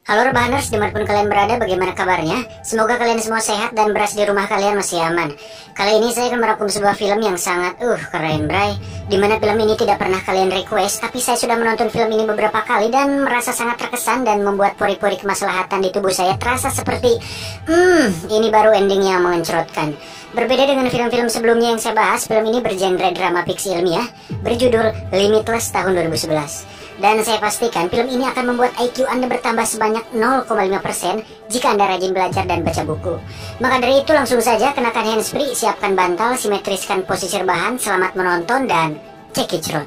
Halo Rebahaners, dimanapun kalian berada, bagaimana kabarnya? Semoga kalian semua sehat dan beras di rumah kalian masih aman. Kali ini saya akan merangkum sebuah film yang sangat keren bray. Dimana film ini tidak pernah kalian request, tapi saya sudah menonton film ini beberapa kali dan merasa sangat terkesan dan membuat pori-pori kemaslahatan di tubuh saya terasa seperti ini baru ending yang mengencrotkan. Berbeda dengan film-film sebelumnya yang saya bahas, film ini bergenre drama fiksi ilmiah berjudul Limitless tahun 2011. Dan saya pastikan film ini akan membuat IQ Anda bertambah sebanyak 0,5% jika Anda rajin belajar dan baca buku. Maka dari itu langsung saja kenakan handsfree, siapkan bantal, simetriskan posisi rebahan, selamat menonton dan check it out.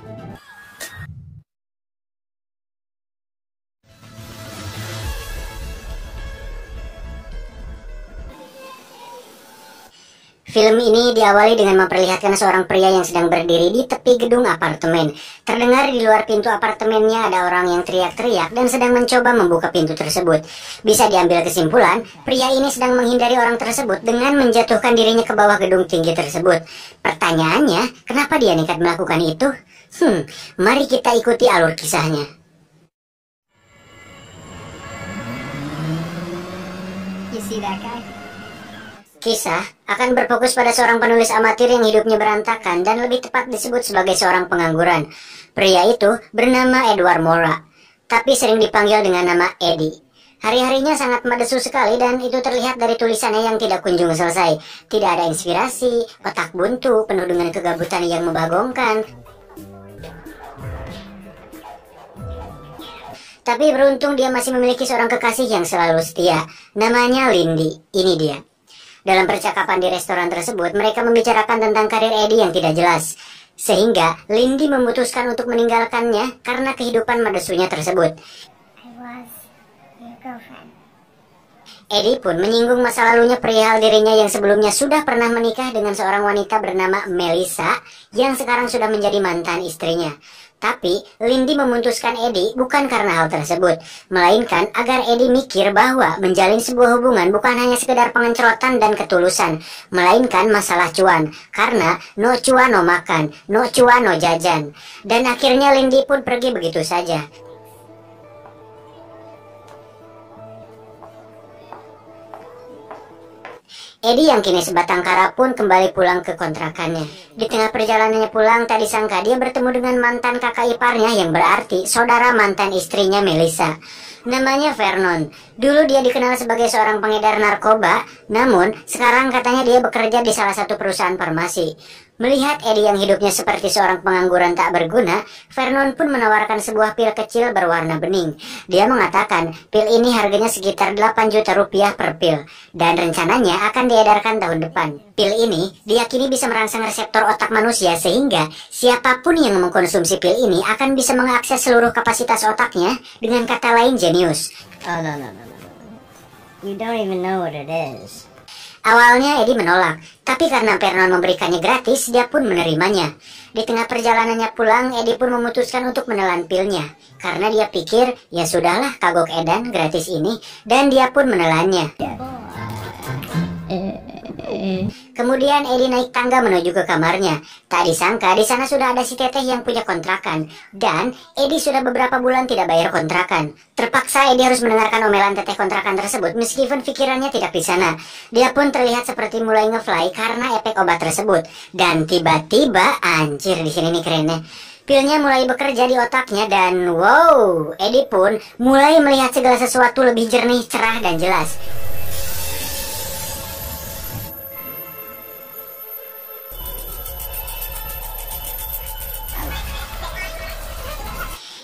Film ini diawali dengan memperlihatkan seorang pria yang sedang berdiri di tepi gedung apartemen. Terdengar di luar pintu apartemennya ada orang yang teriak-teriak dan sedang mencoba membuka pintu tersebut. Bisa diambil kesimpulan, pria ini sedang menghindari orang tersebut dengan menjatuhkan dirinya ke bawah gedung tinggi tersebut. Pertanyaannya, kenapa dia nekat melakukan itu? Mari kita ikuti alur kisahnya. You see that guy? Kisah akan berfokus pada seorang penulis amatir yang hidupnya berantakan dan lebih tepat disebut sebagai seorang pengangguran. Pria itu bernama Edward Mora, tapi sering dipanggil dengan nama Eddie. Hari-harinya sangat madesu sekali dan itu terlihat dari tulisannya yang tidak kunjung selesai. Tidak ada inspirasi, otak buntu, penuh dengan kegabutan yang membagongkan. Tapi beruntung dia masih memiliki seorang kekasih yang selalu setia. Namanya Lindy. Ini dia. Dalam percakapan di restoran tersebut, mereka membicarakan tentang karir Eddie yang tidak jelas. Sehingga Lindy memutuskan untuk meninggalkannya karena kehidupan madesunya tersebut. Eddie pun menyinggung masa lalunya perihal dirinya yang sebelumnya sudah pernah menikah dengan seorang wanita bernama Melissa yang sekarang sudah menjadi mantan istrinya. Tapi Lindy memutuskan Eddie bukan karena hal tersebut, melainkan agar Eddie mikir bahwa menjalin sebuah hubungan bukan hanya sekedar pengencrotan dan ketulusan, melainkan masalah cuan. Karena no cuan no makan, no cuan no jajan. Dan akhirnya Lindy pun pergi begitu saja. Eddie yang kini sebatang kara pun kembali pulang ke kontrakannya. Di tengah perjalanannya pulang, tak disangka dia bertemu dengan mantan kakak iparnya yang berarti saudara mantan istrinya Melissa. Namanya Vernon. Dulu dia dikenal sebagai seorang pengedar narkoba, namun sekarang katanya dia bekerja di salah satu perusahaan farmasi. Melihat Eddie yang hidupnya seperti seorang pengangguran tak berguna, Vernon pun menawarkan sebuah pil kecil berwarna bening. Dia mengatakan pil ini harganya sekitar 8 juta rupiah per pil, dan rencananya akan diedarkan tahun depan. Pil ini diyakini bisa merangsang reseptor otak manusia sehingga siapapun yang mengkonsumsi pil ini akan bisa mengakses seluruh kapasitas otaknya, dengan kata lain jenius. Oh no. You don't even know what it is. Awalnya Eddie menolak, tapi karena Vernon memberikannya gratis, dia pun menerimanya. Di tengah perjalanannya pulang, Eddie pun memutuskan untuk menelan pilnya. Karena dia pikir, ya sudahlah kagok edan gratis ini, dan dia pun menelannya. Kemudian Eddie naik tangga menuju ke kamarnya. Tak disangka di sana sudah ada si teteh yang punya kontrakan. Dan Eddie sudah beberapa bulan tidak bayar kontrakan. Terpaksa Eddie harus mendengarkan omelan teteh kontrakan tersebut meskipun pikirannya tidak di sana. Dia pun terlihat seperti mulai ngefly karena efek obat tersebut. Dan tiba-tiba, anjir di sini nih kerennya, pilnya mulai bekerja di otaknya dan wow, Eddie pun mulai melihat segala sesuatu lebih jernih, cerah dan jelas.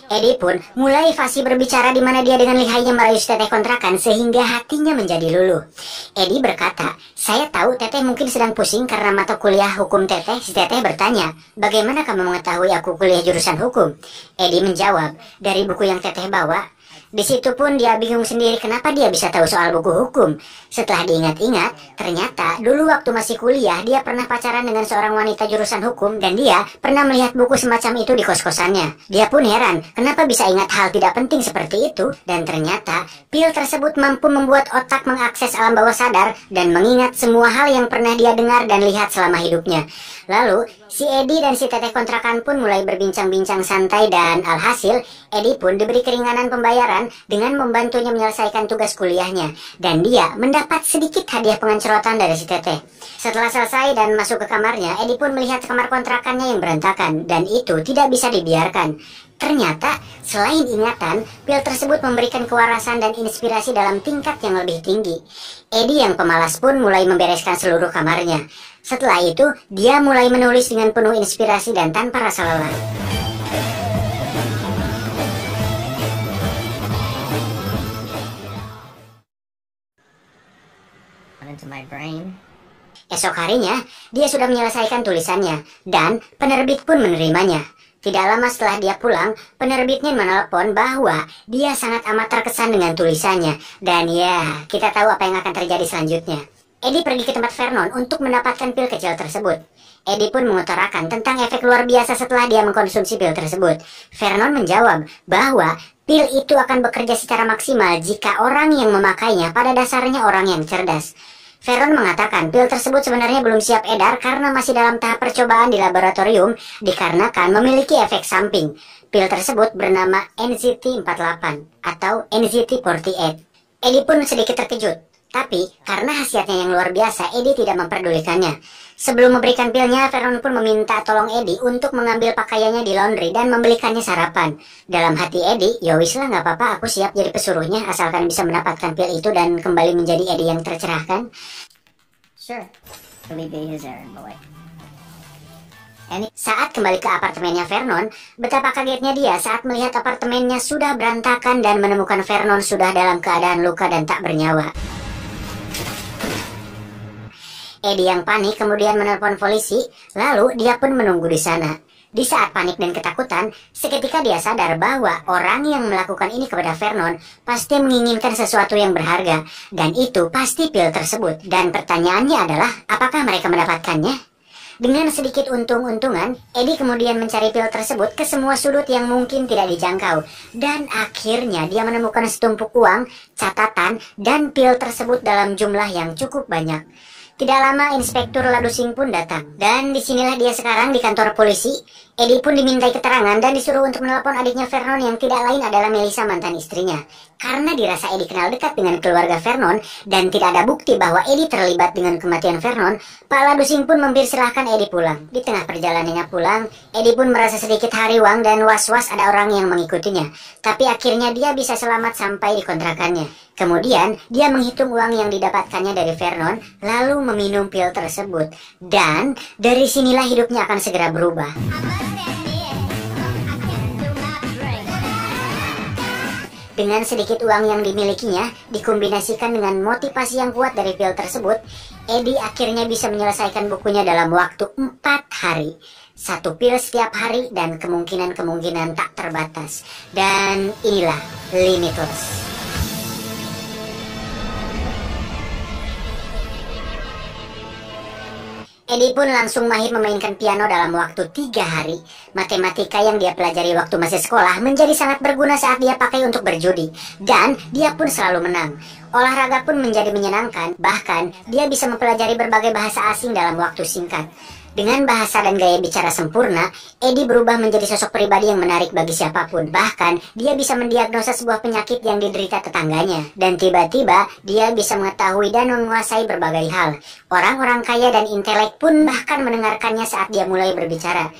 Eddie pun mulai fasih berbicara di mana dia dengan lihainya merayu teteh kontrakan sehingga hatinya menjadi luluh. Eddie berkata, "Saya tahu teteh mungkin sedang pusing karena mata kuliah hukum teteh." Si teteh bertanya, "Bagaimana kamu mengetahui aku kuliah jurusan hukum?" Eddie menjawab, "Dari buku yang teteh bawa." Di situ pun dia bingung sendiri kenapa dia bisa tahu soal buku hukum. Setelah diingat-ingat, ternyata dulu waktu masih kuliah dia pernah pacaran dengan seorang wanita jurusan hukum dan dia pernah melihat buku semacam itu di kos-kosannya. Dia pun heran kenapa bisa ingat hal tidak penting seperti itu, dan ternyata pil tersebut mampu membuat otak mengakses alam bawah sadar dan mengingat semua hal yang pernah dia dengar dan lihat selama hidupnya. Lalu, si Edi dan si teteh kontrakan pun mulai berbincang-bincang santai dan alhasil, Edi pun diberi keringanan pembayaran dengan membantunya menyelesaikan tugas kuliahnya. Dan dia mendapat sedikit hadiah pengancerotan dari si teteh. Setelah selesai dan masuk ke kamarnya, Edi pun melihat kamar kontrakannya yang berantakan dan itu tidak bisa dibiarkan. Ternyata, selain ingatan, pil tersebut memberikan kewarasan dan inspirasi dalam tingkat yang lebih tinggi. Edi yang pemalas pun mulai membereskan seluruh kamarnya. Setelah itu, dia mulai menulis dengan penuh inspirasi dan tanpa rasa lelah. Esok harinya, dia sudah menyelesaikan tulisannya, dan penerbit pun menerimanya. Tidak lama setelah dia pulang, penerbitnya menelpon bahwa dia sangat amat terkesan dengan tulisannya. Dan ya, kita tahu apa yang akan terjadi selanjutnya. Edi pergi ke tempat Vernon untuk mendapatkan pil kecil tersebut. Edi pun mengutarakan tentang efek luar biasa setelah dia mengkonsumsi pil tersebut. Vernon menjawab bahwa pil itu akan bekerja secara maksimal jika orang yang memakainya pada dasarnya orang yang cerdas. Vernon mengatakan pil tersebut sebenarnya belum siap edar karena masih dalam tahap percobaan di laboratorium dikarenakan memiliki efek samping. Pil tersebut bernama NZT-48 atau NZT-48. Edi pun sedikit terkejut, tapi karena khasiatnya yang luar biasa, Edi tidak memperdulikannya. Sebelum memberikan pilnya, Vernon pun meminta tolong Edi untuk mengambil pakaiannya di laundry dan membelikannya sarapan. Dalam hati Edi, ya wis lah nggak apa-apa, aku siap jadi pesuruhnya asalkan bisa mendapatkan pil itu dan kembali menjadi Edi yang tercerahkan. Sure, believe the user, boy. Saat kembali ke apartemennya Vernon, betapa kagetnya dia saat melihat apartemennya sudah berantakan dan menemukan Vernon sudah dalam keadaan luka dan tak bernyawa. Edi yang panik kemudian menelpon polisi, lalu dia pun menunggu di sana. Di saat panik dan ketakutan, seketika dia sadar bahwa orang yang melakukan ini kepada Vernon pasti menginginkan sesuatu yang berharga, dan itu pasti pil tersebut. Dan pertanyaannya adalah, apakah mereka mendapatkannya? Dengan sedikit untung-untungan, Edi kemudian mencari pil tersebut ke semua sudut yang mungkin tidak dijangkau. Dan akhirnya dia menemukan setumpuk uang, catatan, dan pil tersebut dalam jumlah yang cukup banyak. Tidak lama Inspektur Ladusing pun datang. Dan disinilah dia sekarang di kantor polisi. Edi pun dimintai keterangan dan disuruh untuk menelpon adiknya Vernon yang tidak lain adalah Melissa, mantan istrinya. Karena dirasa Edi kenal dekat dengan keluarga Vernon dan tidak ada bukti bahwa Edi terlibat dengan kematian Vernon, Pak Ladusing pun mempersilahkan Edi pulang. Di tengah perjalanannya pulang, Edi pun merasa sedikit hariwang dan was-was ada orang yang mengikutinya. Tapi akhirnya dia bisa selamat sampai di kontrakannya. Kemudian, dia menghitung uang yang didapatkannya dari Vernon, lalu meminum pil tersebut. Dan dari sinilah hidupnya akan segera berubah. Dengan sedikit uang yang dimilikinya, dikombinasikan dengan motivasi yang kuat dari pil tersebut, Edi akhirnya bisa menyelesaikan bukunya dalam waktu 4 hari. 1 pil setiap hari dan kemungkinan-kemungkinan tak terbatas. Dan inilah Limitless. Edi pun langsung mahir memainkan piano dalam waktu 3 hari. Matematika yang dia pelajari waktu masih sekolah menjadi sangat berguna saat dia pakai untuk berjudi. Dan dia pun selalu menang. Olahraga pun menjadi menyenangkan, bahkan dia bisa mempelajari berbagai bahasa asing dalam waktu singkat. Dengan bahasa dan gaya bicara sempurna, Edi berubah menjadi sosok pribadi yang menarik bagi siapapun. Bahkan, dia bisa mendiagnosa sebuah penyakit yang diderita tetangganya. Dan tiba-tiba, dia bisa mengetahui dan menguasai berbagai hal. Orang-orang kaya dan intelek pun bahkan mendengarkannya saat dia mulai berbicara.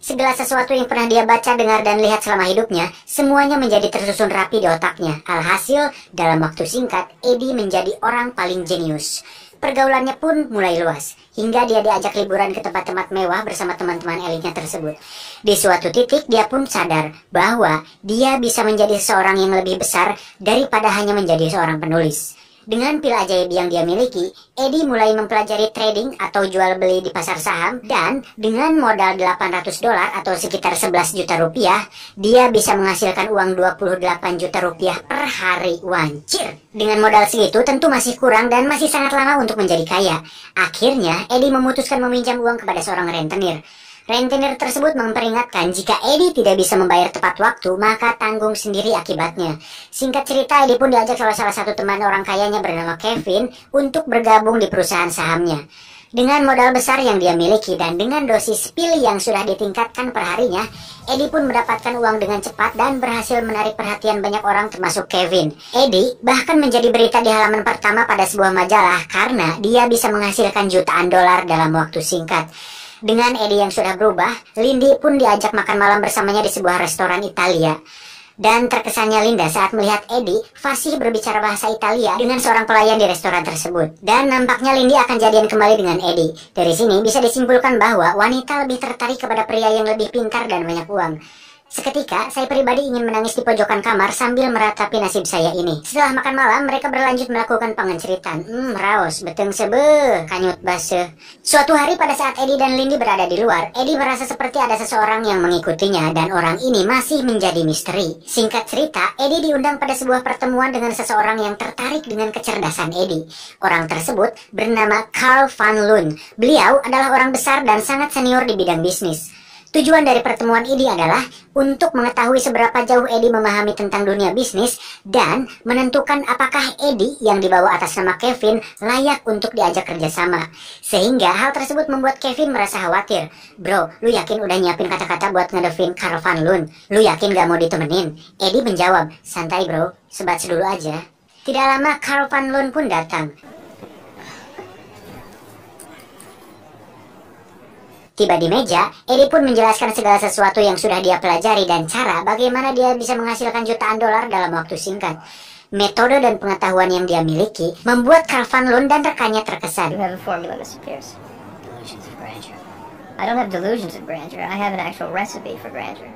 Segala sesuatu yang pernah dia baca, dengar, dan lihat selama hidupnya, semuanya menjadi tersusun rapi di otaknya. Alhasil, dalam waktu singkat, Edi menjadi orang paling jenius. Pergaulannya pun mulai luas, hingga dia diajak liburan ke tempat-tempat mewah bersama teman-teman elitnya tersebut. Di suatu titik, dia pun sadar bahwa dia bisa menjadi seorang yang lebih besar daripada hanya menjadi seorang penulis. Dengan pil ajaib yang dia miliki, Edi mulai mempelajari trading atau jual beli di pasar saham, dan dengan modal $800 atau sekitar 11 juta rupiah, dia bisa menghasilkan uang 28 juta rupiah per hari. Wancir! Dengan modal segitu tentu masih kurang dan masih sangat lama untuk menjadi kaya. Akhirnya, Edi memutuskan meminjam uang kepada seorang rentenir. Rentenir tersebut memperingatkan jika Edi tidak bisa membayar tepat waktu, maka tanggung sendiri akibatnya. Singkat cerita, Edi pun diajak oleh salah satu teman orang kayanya bernama Kevin untuk bergabung di perusahaan sahamnya. Dengan modal besar yang dia miliki dan dengan dosis pil yang sudah ditingkatkan perharinya, Eddie pun mendapatkan uang dengan cepat dan berhasil menarik perhatian banyak orang termasuk Kevin. Eddie bahkan menjadi berita di halaman pertama pada sebuah majalah karena dia bisa menghasilkan jutaan dolar dalam waktu singkat. Dengan Eddie yang sudah berubah, Lindy pun diajak makan malam bersamanya di sebuah restoran Italia. Dan terkesannya Linda saat melihat Eddie fasih berbicara bahasa Italia dengan seorang pelayan di restoran tersebut. Dan nampaknya Lindy akan jadian kembali dengan Eddie. Dari sini bisa disimpulkan bahwa wanita lebih tertarik kepada pria yang lebih pintar dan banyak uang. Seketika, saya pribadi ingin menangis di pojokan kamar sambil meratapi nasib saya ini. Setelah makan malam, mereka berlanjut melakukan pengenceritan. Raos, beteng sebe, kanyut base. Suatu hari pada saat Eddie dan Lindy berada di luar, Eddie merasa seperti ada seseorang yang mengikutinya dan orang ini masih menjadi misteri. Singkat cerita, Eddie diundang pada sebuah pertemuan dengan seseorang yang tertarik dengan kecerdasan Eddie. Orang tersebut bernama Carl Van Loon. Beliau adalah orang besar dan sangat senior di bidang bisnis. Tujuan dari pertemuan ini adalah untuk mengetahui seberapa jauh Eddie memahami tentang dunia bisnis dan menentukan apakah Eddie yang dibawa atas nama Kevin layak untuk diajak kerjasama. Sehingga hal tersebut membuat Kevin merasa khawatir. Bro, lu yakin udah nyiapin kata-kata buat ngedevin Carl Van Loon? Lu yakin gak mau ditemenin? Eddie menjawab, santai bro, sebat dulu aja. Tidak lama Carl Van Loon pun datang. Tiba di meja, Eddie pun menjelaskan segala sesuatu yang sudah dia pelajari dan cara bagaimana dia bisa menghasilkan jutaan dolar dalam waktu singkat. Metode dan pengetahuan yang dia miliki membuat Carl Van Loon dan rekannya terkesan. You have a formula, Mr. Pierce. Delusions of grandeur. I don't have delusions of grandeur. I have an actual recipe for grandeur.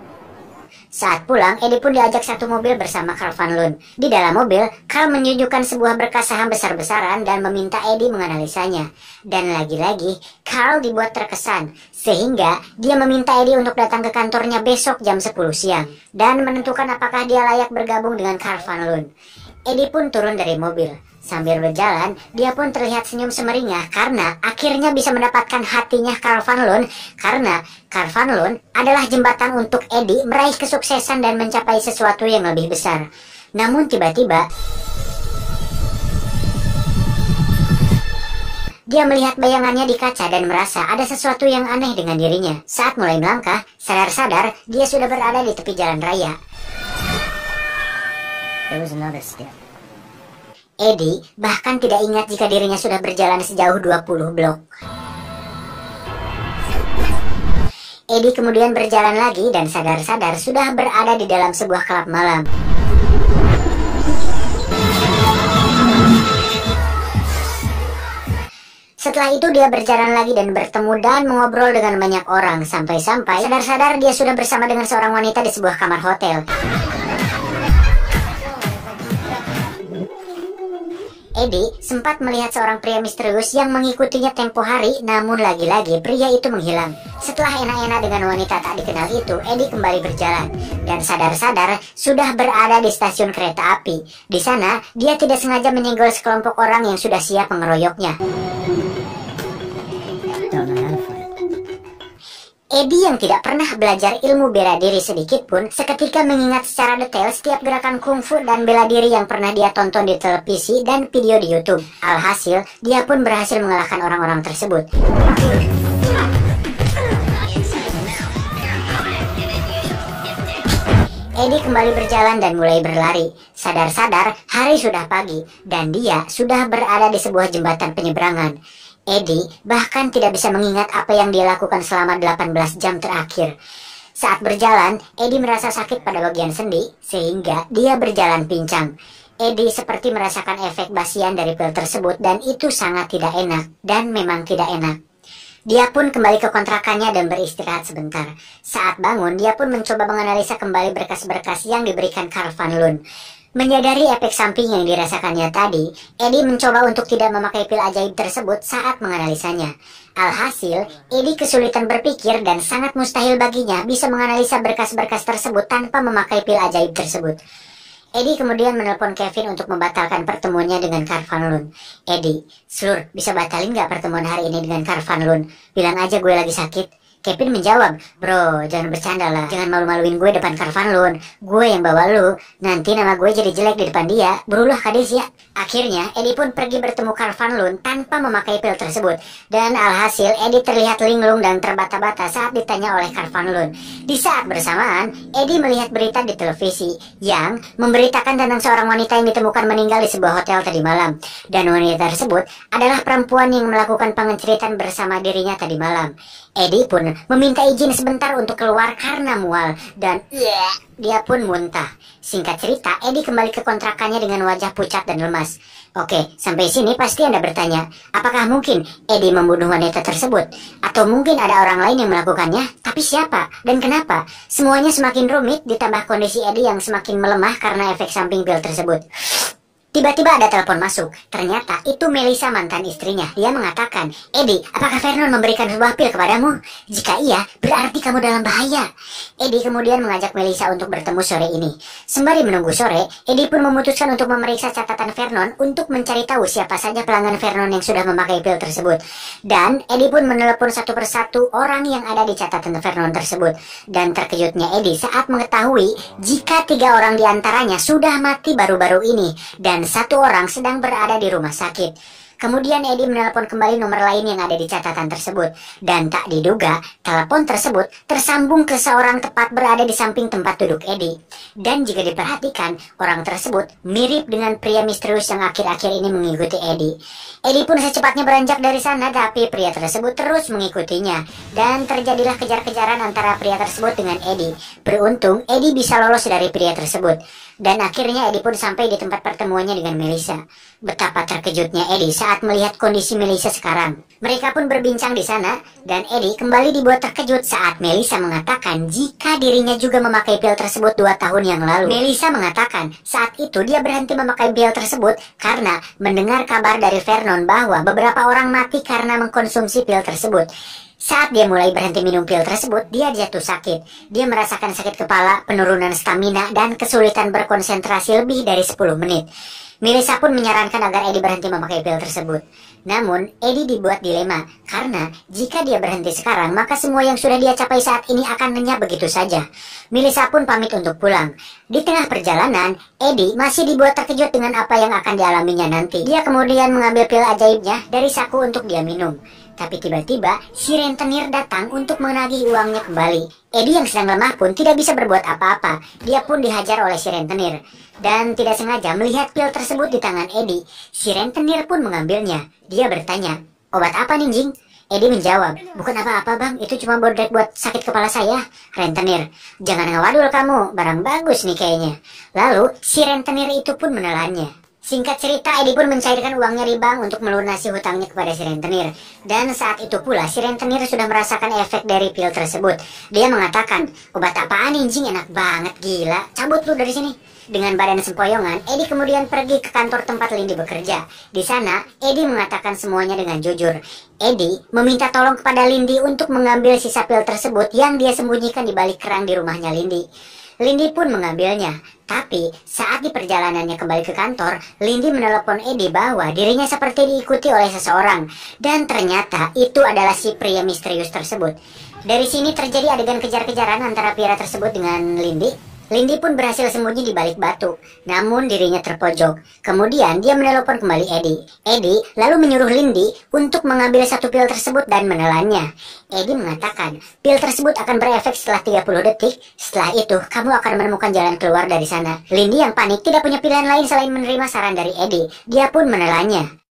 Saat pulang, Eddie pun diajak satu mobil bersama Carl Van Loon. Di dalam mobil, Carl menunjukkan sebuah berkas saham besar-besaran dan meminta Eddie menganalisanya. Dan lagi-lagi, Carl dibuat terkesan, sehingga dia meminta Eddie untuk datang ke kantornya besok jam 10 siang, dan menentukan apakah dia layak bergabung dengan Carl Van Loon. Eddie pun turun dari mobil. Sambil berjalan, dia pun terlihat senyum semeringah karena akhirnya bisa mendapatkan hatinya Carl Van Loon, karena Carl Van Loon adalah jembatan untuk Eddie meraih kesuksesan dan mencapai sesuatu yang lebih besar. Namun tiba-tiba, dia melihat bayangannya di kaca dan merasa ada sesuatu yang aneh dengan dirinya. Saat mulai melangkah, sadar-sadar dia sudah berada di tepi jalan raya. There was another step. Eddie bahkan tidak ingat jika dirinya sudah berjalan sejauh 20 blok. Eddie kemudian berjalan lagi dan sadar-sadar sudah berada di dalam sebuah klub malam. Setelah itu dia berjalan lagi dan bertemu dan mengobrol dengan banyak orang sampai-sampai sadar-sadar dia sudah bersama dengan seorang wanita di sebuah kamar hotel. Eddie sempat melihat seorang pria misterius yang mengikutinya tempo hari, namun lagi-lagi pria itu menghilang. Setelah enak-enak dengan wanita tak dikenal itu, Eddie kembali berjalan dan sadar-sadar sudah berada di stasiun kereta api. Di sana, dia tidak sengaja menyenggol sekelompok orang yang sudah siap mengeroyoknya. Eddie yang tidak pernah belajar ilmu bela diri sedikit pun seketika mengingat secara detail setiap gerakan kungfu dan bela diri yang pernah dia tonton di televisi dan video di YouTube. Alhasil, dia pun berhasil mengalahkan orang-orang tersebut. Eddie kembali berjalan dan mulai berlari. Sadar-sadar, hari sudah pagi dan dia sudah berada di sebuah jembatan penyeberangan. Eddie bahkan tidak bisa mengingat apa yang dia lakukan selama 18 jam terakhir. Saat berjalan, Eddie merasa sakit pada bagian sendi, sehingga dia berjalan pincang. Eddie seperti merasakan efek basian dari pil tersebut dan itu sangat tidak enak, dan memang tidak enak. Dia pun kembali ke kontrakannya dan beristirahat sebentar. Saat bangun, dia pun mencoba menganalisa kembali berkas-berkas yang diberikan Carl Van Loon. Menyadari efek samping yang dirasakannya tadi, Eddie mencoba untuk tidak memakai pil ajaib tersebut saat menganalisanya. Alhasil, Eddie kesulitan berpikir dan sangat mustahil baginya bisa menganalisa berkas-berkas tersebut tanpa memakai pil ajaib tersebut. Eddie kemudian menelpon Kevin untuk membatalkan pertemuannya dengan Carl Van Loon. Eddie, Slur, bisa batalin gak pertemuan hari ini dengan Carl Van Loon? Bilang aja gue lagi sakit. Kevin menjawab, "Bro, jangan bercanda lah. Jangan malu-maluin gue depan Karvan Loon. Gue yang bawa lu. Nanti nama gue jadi jelek di depan dia. Berulah kades ya." Akhirnya, Eddie pun pergi bertemu Karvan Loon tanpa memakai pil tersebut. Dan alhasil, Eddie terlihat linglung dan terbata-bata saat ditanya oleh Karvan Loon. Di saat bersamaan, Eddie melihat berita di televisi yang memberitakan tentang seorang wanita yang ditemukan meninggal di sebuah hotel tadi malam. Dan wanita tersebut adalah perempuan yang melakukan pengenceritan bersama dirinya tadi malam. Eddie pun meminta izin sebentar untuk keluar karena mual dan dia pun muntah. Singkat cerita, Eddie kembali ke kontrakannya dengan wajah pucat dan lemas. Oke, sampai sini pasti Anda bertanya, apakah mungkin Eddie membunuh wanita tersebut? Atau mungkin ada orang lain yang melakukannya? Tapi siapa dan kenapa? Semuanya semakin rumit ditambah kondisi Eddie yang semakin melemah karena efek samping pil tersebut. Tiba-tiba ada telepon masuk. Ternyata itu Melissa, mantan istrinya. Dia mengatakan, "Eddie, apakah Vernon memberikan sebuah pil kepadamu? Jika iya, berarti kamu dalam bahaya." Eddie kemudian mengajak Melissa untuk bertemu sore ini. Sembari menunggu sore, Eddie pun memutuskan untuk memeriksa catatan Vernon untuk mencari tahu siapa saja pelanggan Vernon yang sudah memakai pil tersebut. Dan Eddie pun menelepon satu persatu orang yang ada di catatan Vernon tersebut. Dan terkejutnya Eddie saat mengetahui jika 3 orang diantaranya sudah mati baru-baru ini. Dan 1 orang sedang berada di rumah sakit. Kemudian Eddie menelpon kembali nomor lain yang ada di catatan tersebut. Dan tak diduga, telepon tersebut tersambung ke seorang tepat berada di samping tempat duduk Eddie. Dan jika diperhatikan, orang tersebut mirip dengan pria misterius yang akhir-akhir ini mengikuti Eddie. Eddie pun secepatnya beranjak dari sana, tapi pria tersebut terus mengikutinya. Dan terjadilah kejar-kejaran antara pria tersebut dengan Eddie. Beruntung, Eddie bisa lolos dari pria tersebut. Dan akhirnya Eddie pun sampai di tempat pertemuannya dengan Melissa. Betapa terkejutnya Eddie saat melihat kondisi Melissa sekarang. Mereka pun berbincang di sana, dan Eddie kembali dibuat terkejut saat Melissa mengatakan jika dirinya juga memakai pil tersebut 2 tahun yang lalu. Melissa mengatakan saat itu dia berhenti memakai pil tersebut karena mendengar kabar dari Vernon bahwa beberapa orang mati karena mengkonsumsi pil tersebut. Saat dia mulai berhenti minum pil tersebut, dia jatuh sakit. Dia merasakan sakit kepala, penurunan stamina, dan kesulitan berkonsentrasi lebih dari 10 menit. Melissa pun menyarankan agar Eddie berhenti memakai pil tersebut. Namun, Eddie dibuat dilema, karena jika dia berhenti sekarang, maka semua yang sudah dia capai saat ini akan lenyap begitu saja. Melissa pun pamit untuk pulang. Di tengah perjalanan, Eddie masih dibuat terkejut dengan apa yang akan dialaminya nanti. Dia kemudian mengambil pil ajaibnya dari saku untuk dia minum. Tapi tiba-tiba, si rentenir datang untuk menagih uangnya kembali. Eddie yang sedang lemah pun tidak bisa berbuat apa-apa. Dia pun dihajar oleh si rentenir. Dan tidak sengaja melihat pil tersebut di tangan Eddie, si rentenir pun mengambilnya. Dia bertanya, "Obat apa nih, Jing?" Eddie menjawab, "Bukan apa-apa bang, itu cuma bordek buat sakit kepala saya." Rentenir, "Jangan ngawadul kamu, barang bagus nih kayaknya." Lalu, si rentenir itu pun menelannya. Singkat cerita, Eddie pun mencairkan uangnya riba untuk melunasi hutangnya kepada si rentenir. Dan saat itu pula, si rentenir sudah merasakan efek dari pil tersebut. Dia mengatakan, "Obat apaan anjing, enak banget, gila, cabut lu dari sini." Dengan badan sempoyongan, Eddie kemudian pergi ke kantor tempat Lindy bekerja. Di sana, Eddie mengatakan semuanya dengan jujur. Eddie meminta tolong kepada Lindy untuk mengambil sisa pil tersebut yang dia sembunyikan di balik kerang di rumahnya Lindy. Lindy pun mengambilnya. Tapi saat di perjalanannya kembali ke kantor, Lindy menelepon Eddie bahwa dirinya seperti diikuti oleh seseorang. Dan ternyata itu adalah si pria misterius tersebut. Dari sini terjadi adegan kejar-kejaran antara pria tersebut dengan Lindy. Lindy pun berhasil sembunyi di balik batu, namun dirinya terpojok. Kemudian dia menelepon kembali Eddie. Eddie lalu menyuruh Lindy untuk mengambil satu pil tersebut dan menelannya. Eddie mengatakan, pil tersebut akan berefek setelah 30 detik. Setelah itu, kamu akan menemukan jalan keluar dari sana. Lindy yang panik tidak punya pilihan lain selain menerima saran dari Eddie. Dia pun menelannya.